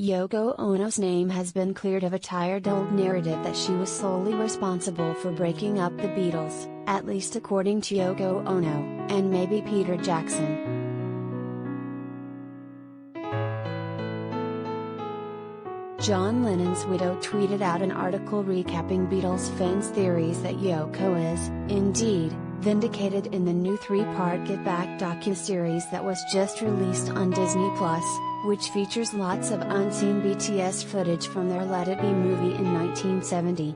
Yoko Ono's name has been cleared of a tired-old narrative that she was solely responsible for breaking up the Beatles, at least according to Yoko Ono, and maybe Peter Jackson. John Lennon's widow tweeted out an article recapping Beatles fans' theories that Yoko is, indeed, vindicated in the new 3-part Get Back docuseries that was just released on Disney+, which features lots of unseen BTS footage from their Let It Be movie in 1970.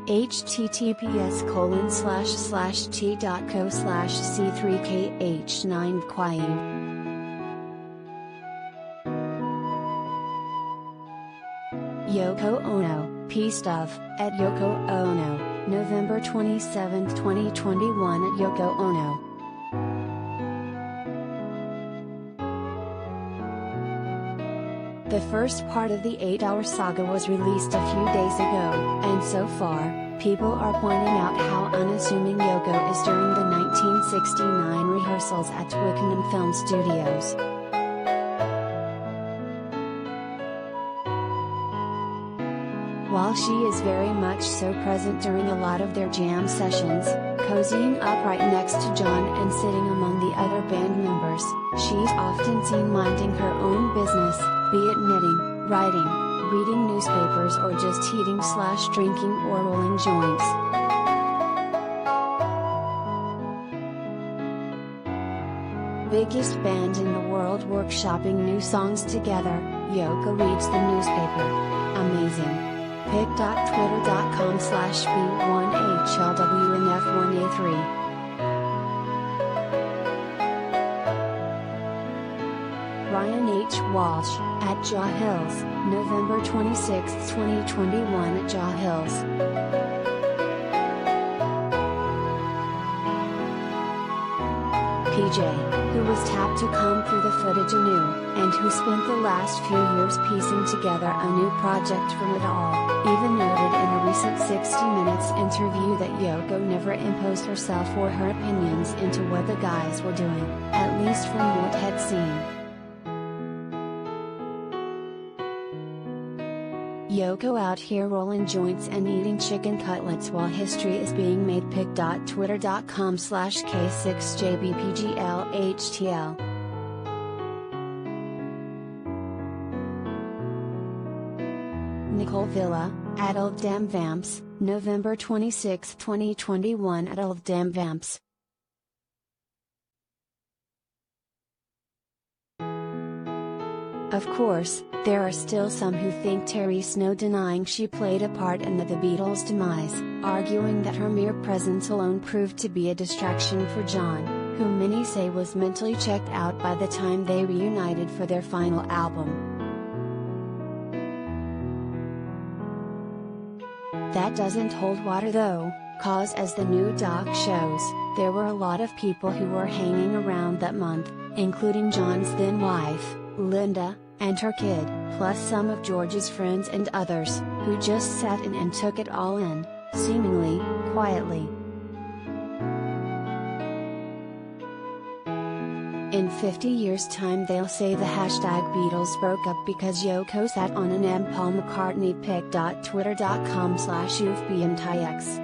https://t.co/c3kh9quaim Yoko Ono, Peace of, at Yoko Ono, November 27, 2021 at Yoko Ono. The first part of the 8-hour saga was released a few days ago, and so far, people are pointing out how unassuming Yoko is during the 1969 rehearsals at Twickenham Film Studios. While she is very much so present during a lot of their jam sessions, cozying up right next to John and sitting among the other band members, she's often seen minding her own business, be it knitting, writing, reading newspapers or just eating/drinking or rolling joints. Biggest band in the world workshopping new songs together, Yoko reads the newspaper. Amazing. pic.twitter.com/b1hlwnf1a3 Ryan H. Walsh, at Jaw Hills, November 26, 2021 at Jaw Hills. PJ, who was tapped to comb through the footage anew, and who spent the last few years piecing together a new project from it all, even noted in a recent 60 Minutes interview that Yoko never imposed herself or her opinions into what the guys were doing, at least from what had seen. Yoko out here rolling joints and eating chicken cutlets while history is being made. pic.twitter.com/k6jbpglhtl Nicole Villa, at Old Damn Vamps, November 26, 2021 at Old Damn Vamps. Of course, there are still some who think Terry Snow denying she played a part in the Beatles' demise, arguing that her mere presence alone proved to be a distraction for John, who many say was mentally checked out by the time they reunited for their final album. That doesn't hold water though, cause as the new doc shows, there were a lot of people who were hanging around that month, including John's then wife, Linda, and her kid, plus some of George's friends and others, who just sat in and took it all in, seemingly, quietly. In 50 years' time they'll say the #Beatles broke up because Yoko sat on an M. Paul McCartney. pic.twitter.com/ufbmtix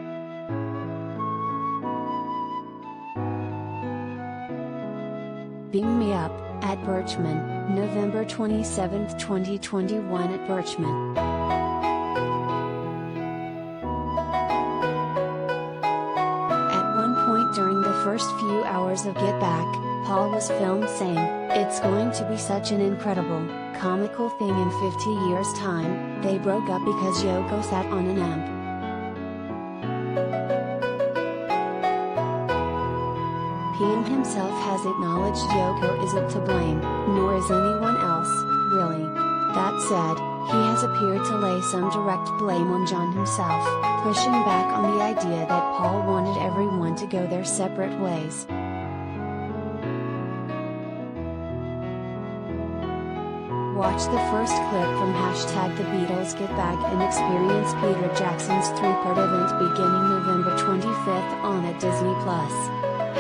Beam Me Up, at Birchman, November 27, 2021 at Birchman. At one point during the first few hours of Get Back, Paul was filmed saying, "It's going to be such an incredible, comical thing in 50 years' time, they broke up because Yoko sat on an amp." PM himself has acknowledged Yoko isn't to blame, nor is anyone else, really. That said, he has appeared to lay some direct blame on John himself, pushing back on the idea that Paul wanted everyone to go their separate ways. Watch the first clip from #The Beatles Get Back and experience Peter Jackson's 3-part event beginning November 25 on at Disney+.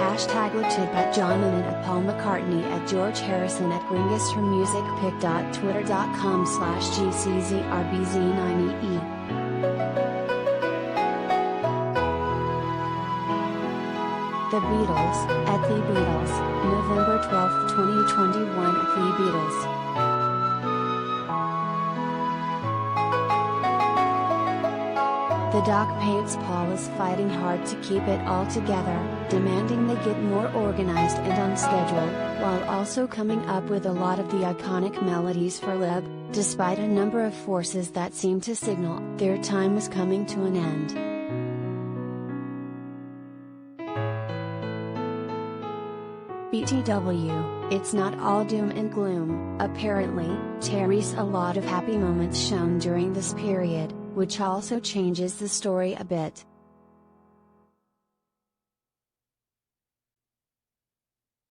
#LootedByJohn Lennon at Paul McCartney at George Harrison at ringisformusicpic.twitter.com/GCZRBZ9EE. The Beatles, at The Beatles, November 12, 2021 at The Beatles. The doc paints Paul as fighting hard to keep it all together, demanding they get more organized and on schedule, while also coming up with a lot of the iconic melodies for Lib, despite a number of forces that seem to signal their time was coming to an end. BTW, it's not all doom and gloom. Apparently, Terry's a lot of happy moments shown during this period, which also changes the story a bit.